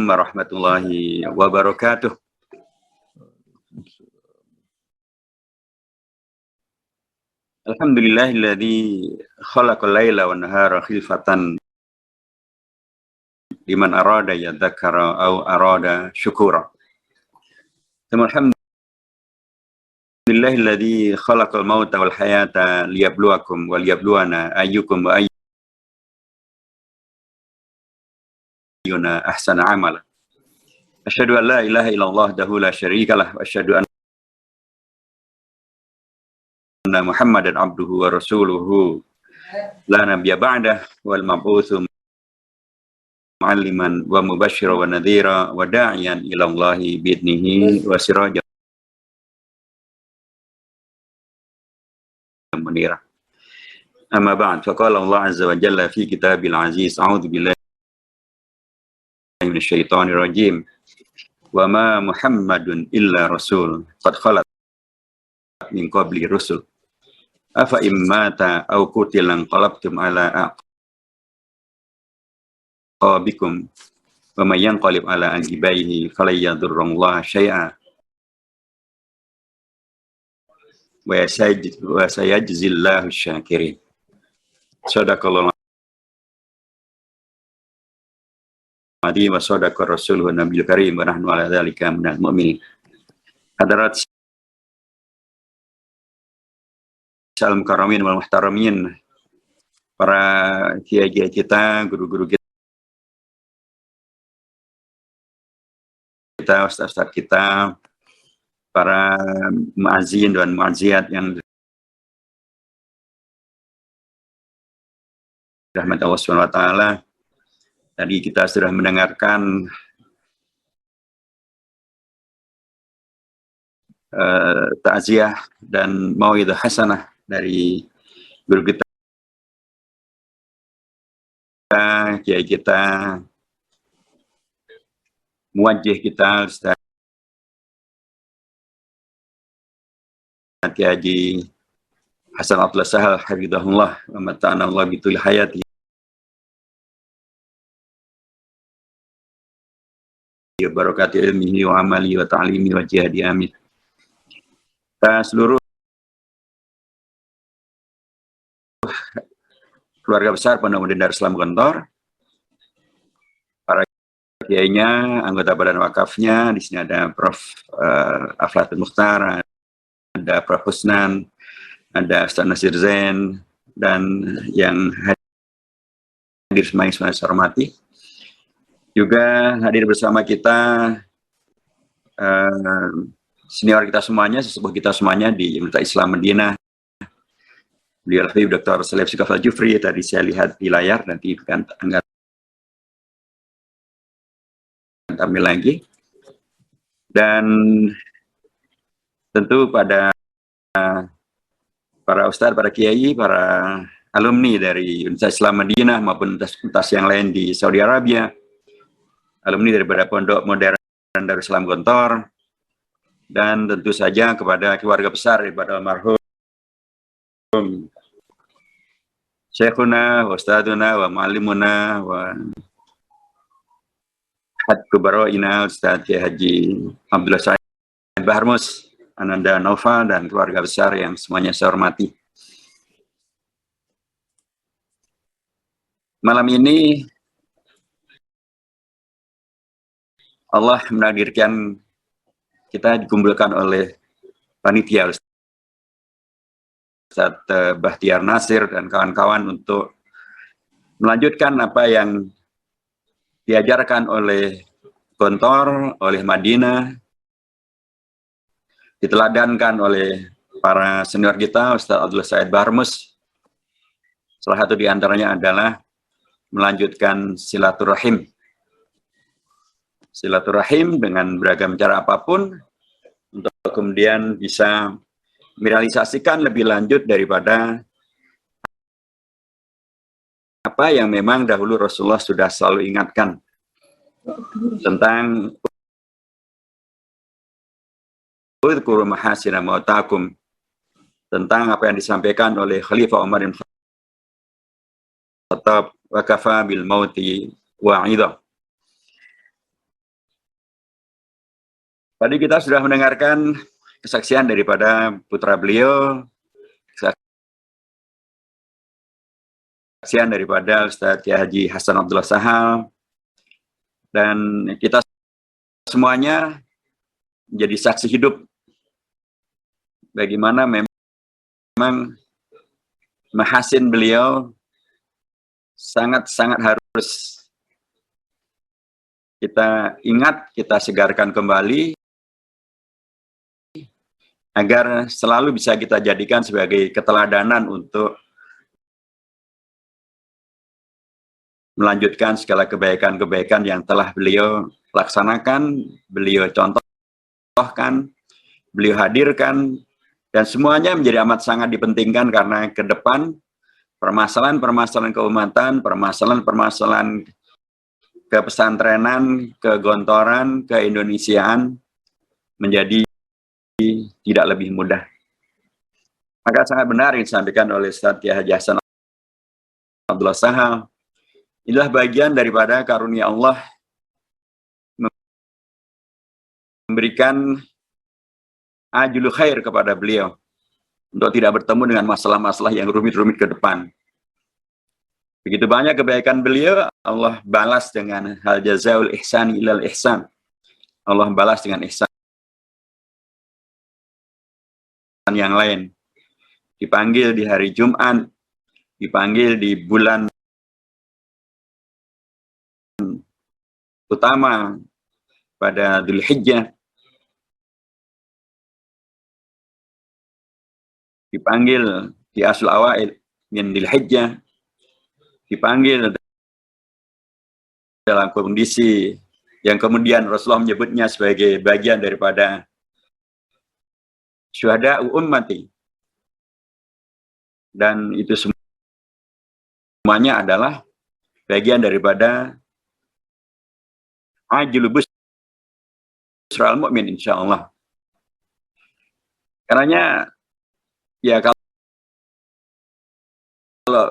warahmatullahi wabarakatuh. Alhamdulillahilladzi khalaqal laila wan nahara khilfatan liman arada yadzakkara aw arada syukura. Alhamdulillahilladzi khalaqal mauta wal hayata liyabluwakum wa liyabluwana ayyukum wa ayyuna ahsana amala. Asyhadu an la ilaha illallah wahdahu la syarikalah wa asyhadu anna Muhammadan abduhu wa rasuluhu la nabiyya ba'dah wal mab'utsu mu'alliman wa mubasysyiran wa nadhira wa da'iyan ila Allahi bi'idnihi wa sirajan munira. Amma ba'd, faqala Allah azza wa jalla fi kitabil aziz, a'udzu billahi minasyaitonir rajim. Wa ma Muhammadun illa rasul qad khalat min qabli rusul afa immata aw qutilan qalabtum ala aqabikum wa may yanqalib ala anqibaihi falan yadurrullaha syai'a wa sayajzillahu syakirin. Shadaqallahu alazim wa sadaqa rasuluhu nabiyul karim wa nahnu ala dzalika minal mu'minin. Hadirat salam karamin wal muhtaramin, para kiai-kiai kita, guru-guru kita, ustaz-ustaz kita, para muazzin dan muazziat yang dirahmati Allah Subhanahu wa taala. Tadi kita sudah mendengarkan takziah dan mau'izah hasanah dari guru kita, kiai kita, muwajjih kita, Ustaz Haji Hasan Abdullah Sahal hafizahullah wa mata'ana Allah bitul hayati wa barakati ilmihi wa amali wa ta'limi wa jihadi, amin. Seluruh keluarga besar Pondok Muhammadiyah Darussalam Gontor, para kiainya, anggota badan wakafnya, di sini ada Prof. Aflatul Mukhtar, ada Prof. Husnan, ada Ustaz Nasir Zain, dan yang hadir semuanya saya hormati. Juga hadir bersama kita senior kita semuanya, sesepuh kita semuanya di Universitas Islam Madinah. Beliau Habib Dr. Saleh Sikaf Al-Jufri, tadi saya lihat di layar, nanti akan tampil lagi. Dan tentu pada para ustadz, para kiai, para alumni dari Universitas Islam Madinah maupun universitas yang lain di Saudi Arabia, alumni daripada Pondok Modern Darussalam Gontor, dan tentu saja kepada keluarga besar daripada almarhum Syekhuna wa Ustadzuna wa Ma'alimuna wa Had Kubaro'ina Ustadz Haji Abdullah Said Baharmus, Ananda Nova, dan keluarga besar yang semuanya saya hormati. Malam ini Allah menakdirkan kita dikumpulkan oleh panitia Ustaz Bahtiar Nasir dan kawan-kawan untuk melanjutkan apa yang diajarkan oleh Gontor, oleh Madinah, diteladankan oleh para senior kita, Ustaz Abdullah Said Baharmus. Salah satu di antaranya adalah melanjutkan silaturahim. Silaturahim dengan beragam cara apapun untuk kemudian bisa merealisasikan lebih lanjut daripada apa yang memang dahulu Rasulullah sudah selalu ingatkan tentang udhkuru mahasina mautakum, tentang apa yang disampaikan oleh Khalifah Umar bin Khattab, wa kafa bil mauti wa'idah. Tadi kita sudah mendengarkan kesaksian daripada putra beliau, kesaksian daripada Ustadz Kiai Haji Hasan Abdullah Sahal, dan kita semuanya menjadi saksi hidup bagaimana memang mahasin beliau sangat-sangat harus kita ingat, kita segarkan kembali, agar selalu bisa kita jadikan sebagai keteladanan untuk melanjutkan segala kebaikan-kebaikan yang telah beliau laksanakan, beliau contohkan, beliau hadirkan, dan semuanya menjadi amat sangat dipentingkan karena ke depan permasalahan-permasalahan keumatan, permasalahan-permasalahan kepesantrenan, kegontoran, keindonesiaan menjadi tidak lebih mudah. Maka sangat benar yang disampaikan oleh Ustadz Kiai Haji Hasan Abdullah Sahal. Inilah bagian daripada karunia Allah memberikan ajlul khair kepada beliau untuk tidak bertemu dengan masalah-masalah yang rumit-rumit ke depan. Begitu banyak kebaikan beliau, Allah balas dengan hal jazaul ihsan ilal ihsan. Allah balas dengan ihsan yang lain. Dipanggil di hari Jumat, dipanggil di bulan utama pada Dzulhijjah, dipanggil di Asul Awail min Dzulhijjah, dipanggil dalam kondisi yang kemudian Rasulullah menyebutnya sebagai bagian daripada syuhada ummati, dan itu semuanya adalah bagian daripada ajlul busral mu'min insyaallah. Karena ya kalau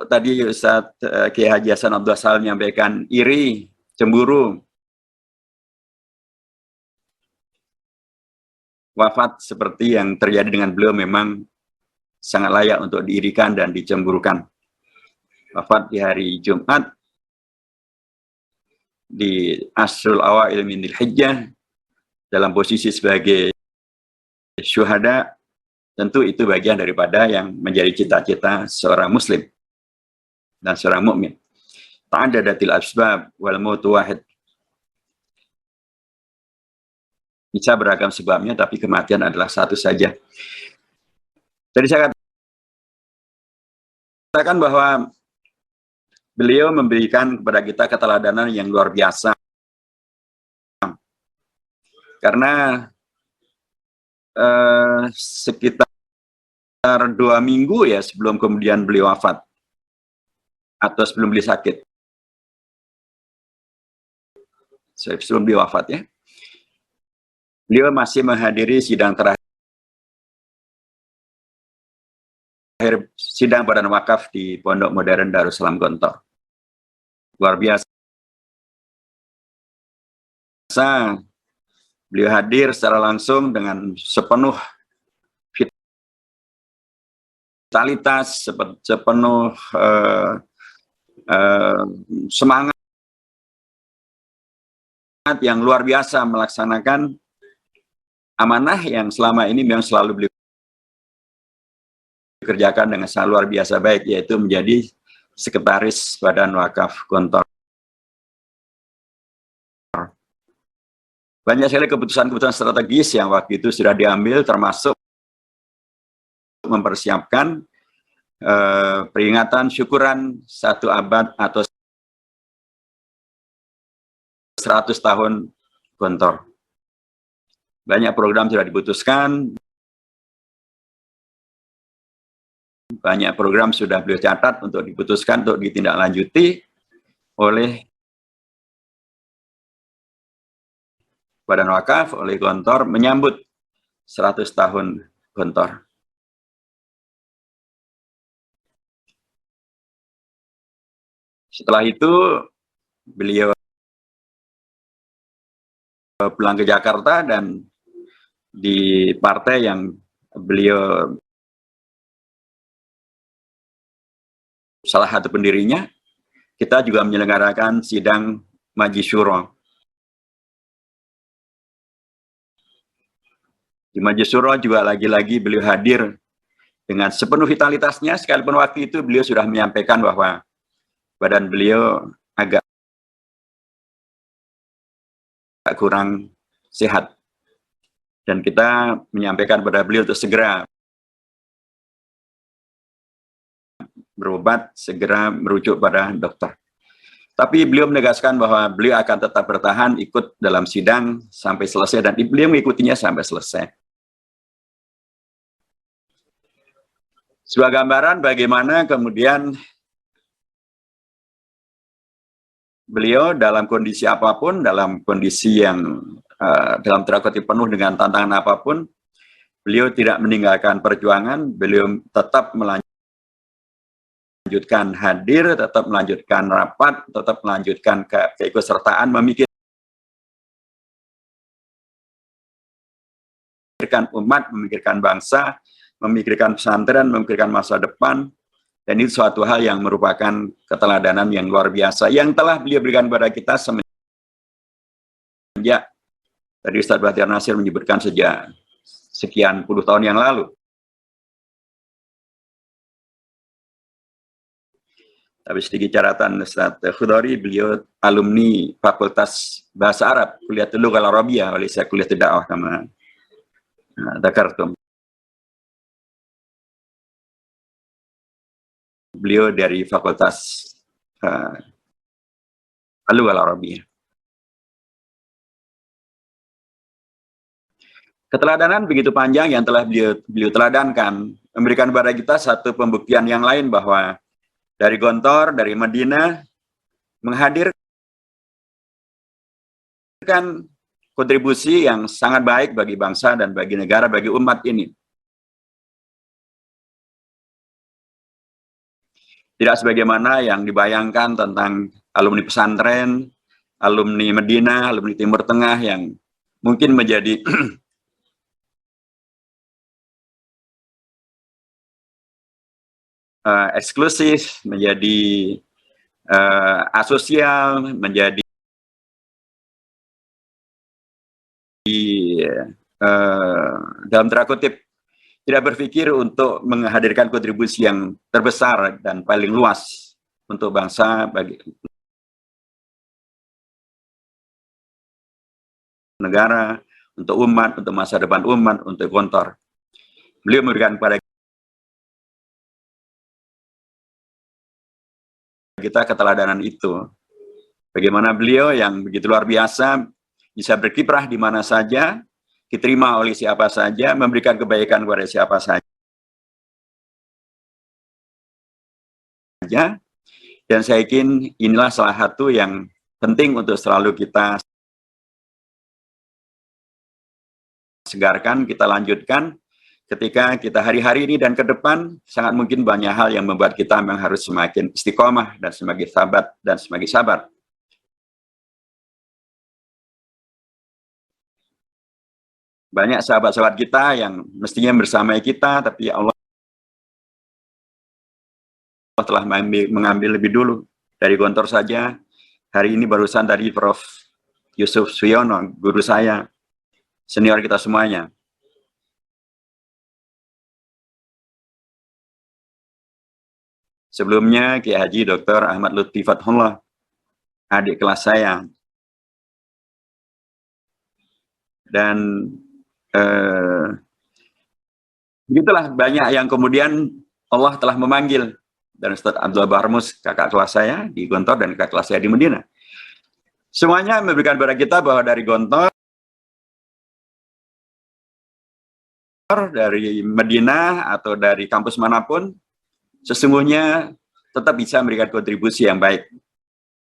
tadi Ustadz Kiai Haji Hasan Abdullah Sahal menyampaikan iri, cemburu, wafat seperti yang terjadi dengan beliau memang sangat layak untuk diirikan dan dicemburukan. Wafat di hari Jumat di Asrul Awail min Dzulhijjah dalam posisi sebagai syuhada, tentu itu bagian daripada yang menjadi cita-cita seorang muslim dan seorang mukmin. Ta'addadatil asbab wal mautu wahid. Bisa beragam sebabnya, tapi kematian adalah satu saja. Jadi saya katakan bahwa beliau memberikan kepada kita keteladanan yang luar biasa. Karena sekitar 2 minggu ya sebelum kemudian beliau wafat, atau sebelum beliau sakit, sebelum beliau wafat ya, beliau masih menghadiri sidang terakhir, sidang Badan Wakaf di Pondok Modern Darussalam Gontor. Luar biasa. Beliau hadir secara langsung dengan sepenuh vitalitas, sepenuh semangat yang luar biasa melaksanakan amanah yang selama ini memang selalu beliau kerjakan dengan sangat luar biasa baik, yaitu menjadi sekretaris Badan Wakaf Gontor. Banyak sekali keputusan-keputusan strategis yang waktu itu sudah diambil, termasuk mempersiapkan peringatan syukuran 1 abad atau 100 tahun Gontor. Banyak program sudah diputuskan, banyak program sudah beliau catat untuk diputuskan, untuk ditindaklanjuti oleh Badan Wakaf, oleh Gontor, menyambut 100 tahun Gontor. Setelah itu, beliau pulang ke Jakarta dan di partai yang beliau salah satu pendirinya, kita juga menyelenggarakan sidang Majlis Syuro. Di Majlis Syuro juga lagi-lagi beliau hadir dengan sepenuh vitalitasnya, sekalipun waktu itu beliau sudah menyampaikan bahwa badan beliau agak kurang sehat. Dan kita menyampaikan pada beliau untuk segera berobat, segera merujuk pada dokter. Tapi beliau menegaskan bahwa beliau akan tetap bertahan ikut dalam sidang sampai selesai, dan beliau mengikutinya sampai selesai. Sebuah gambaran bagaimana kemudian beliau dalam kondisi apapun, dalam kondisi yang dalam tanda kutip penuh dengan tantangan apapun, beliau tidak meninggalkan perjuangan, beliau tetap melanjutkan hadir, tetap melanjutkan rapat, tetap melanjutkan keikutsertaan, memikirkan umat, memikirkan bangsa, memikirkan pesantren, memikirkan masa depan. Dan itu suatu hal yang merupakan keteladanan yang luar biasa yang telah beliau berikan kepada kita semenjak, tadi Ustaz Bahtiar Nasir menyebutkan, sejak sekian puluh tahun yang lalu. Tapi sedikit catatan, Ustaz Khudori, beliau alumni Fakultas Bahasa Arab, Kuliatul Lughah Arabiyah, oleh saya Kuliatul Da'wah kama dzakartum. Beliau dari Fakultas Al-Lughah Arabiyah. Keteladanan begitu panjang yang telah beliau teladankan, memberikan kepada kita satu pembuktian yang lain bahwa dari Gontor, dari Madinah, menghadirkan kontribusi yang sangat baik bagi bangsa dan bagi negara, bagi umat ini. Tidak sebagaimana yang dibayangkan tentang alumni pesantren, alumni Madinah, alumni Timur Tengah yang mungkin menjadi eksklusif, menjadi asosial, menjadi dalam tanda kutip tidak berpikir untuk menghadirkan kontribusi yang terbesar dan paling luas untuk bangsa, bagi negara, untuk umat, untuk masa depan umat, untuk Gontor. Beliau memberikan kepada kita keteladanan itu. Bagaimana beliau yang begitu luar biasa bisa berkiprah di mana saja, diterima oleh siapa saja, memberikan kebaikan kepada siapa saja. Dan saya yakin inilah salah satu yang penting untuk selalu kita segarkan, kita lanjutkan ketika kita hari-hari ini dan ke depan. Sangat mungkin banyak hal yang membuat kita memang harus semakin istiqomah dan semakin sabar. Banyak sahabat-sahabat kita yang mestinya bersama kita, tapi Allah telah mengambil lebih dulu. Dari Gontor saja, hari ini barusan dari Prof. Yusuf Suyono, guru saya, senior kita semuanya. Sebelumnya, Kiai Haji Dr. Ahmad Lutfi Fathullah, adik kelas saya. Dan begitulah banyak yang kemudian Allah telah memanggil. Dan Ustaz Abdullah Barmus, kakak kelas saya di Gontor dan kakak kelas saya di Madinah. Semuanya memberikan kepada kita bahwa dari Gontor, dari Madinah, atau dari kampus manapun, sesungguhnya tetap bisa memberikan kontribusi yang baik.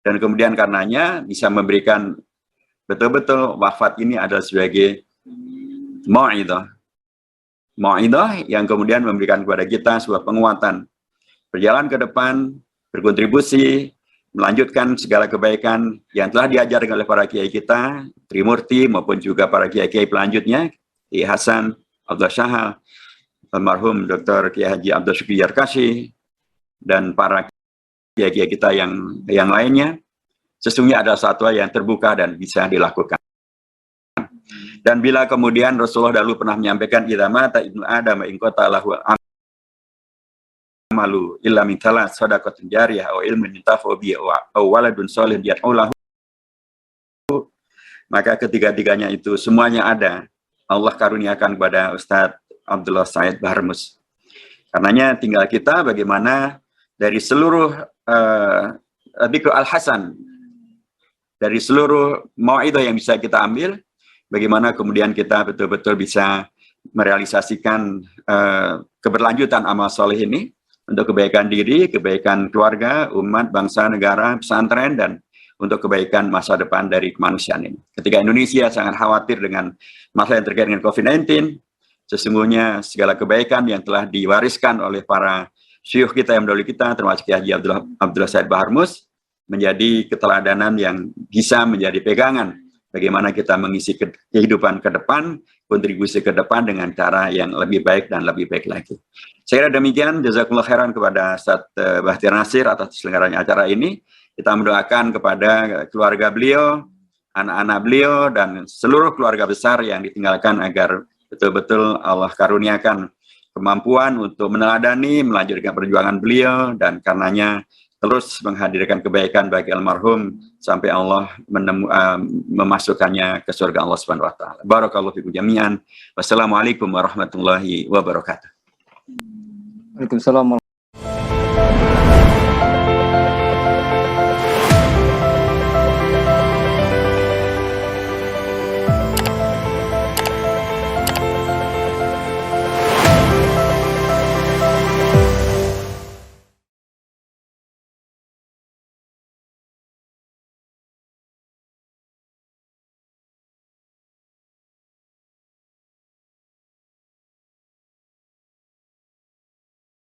Dan kemudian karenanya bisa memberikan betul-betul wafat ini adalah sebagai mau'idah yang kemudian memberikan kepada kita sebuah penguatan. Berjalan ke depan, berkontribusi, melanjutkan segala kebaikan yang telah diajarkan oleh para kiai kita, Trimurti maupun juga para kiai-kiai pelanjutnya. Kiai Hasan Abdul Syahal, almarhum Dr. Kiai Haji Abdul Syukri Yarkashi, dan para kiai-kiai kita yang lainnya, sesungguhnya ada satwa yang terbuka dan bisa dilakukan. Dan bila kemudian Rasulullah dahulu pernah menyampaikan, idza mata ibnu adam in qata lahu amalu illa min thalath shadaqatin jariyah aw ilmin yantafa'u bihi aw waladun shalih yad'u lahu, maka ketiga-tiganya itu semuanya ada, Allah karuniakan kepada Ustadz Abdullah Said Baharmus. Karenanya tinggal kita bagaimana dari seluruh Dzikr Al-Hasan, dari seluruh mau'idhah yang bisa kita ambil, bagaimana kemudian kita betul-betul bisa merealisasikan keberlanjutan amal soleh ini untuk kebaikan diri, kebaikan keluarga, umat, bangsa, negara, pesantren, dan untuk kebaikan masa depan dari kemanusiaan ini. Ketika Indonesia sangat khawatir dengan masalah yang terkait dengan COVID-19, sesungguhnya segala kebaikan yang telah diwariskan oleh para syuyukh kita yang mendahului kita, termasuk Kiai Haji Abdullah Said Baharmus, menjadi keteladanan yang bisa menjadi pegangan bagaimana kita mengisi kehidupan ke depan, kontribusi ke depan dengan cara yang lebih baik dan lebih baik lagi. Saya kira demikian, jazakumullah khairan kepada Ustadz Bahtiar Nasir atas penyelenggaraan acara ini. Kita mendoakan kepada keluarga beliau, anak-anak beliau, dan seluruh keluarga besar yang ditinggalkan agar betul-betul Allah karuniakan kemampuan untuk meneladani, melanjutkan perjuangan beliau, dan karenanya terus menghadirkan kebaikan bagi almarhum sampai Allah memasukkannya ke surga Allah Subhanahu wa taala. Barakallahu fikum jami'an. Wassalamualaikum warahmatullahi wabarakatuh. Waalaikumsalam.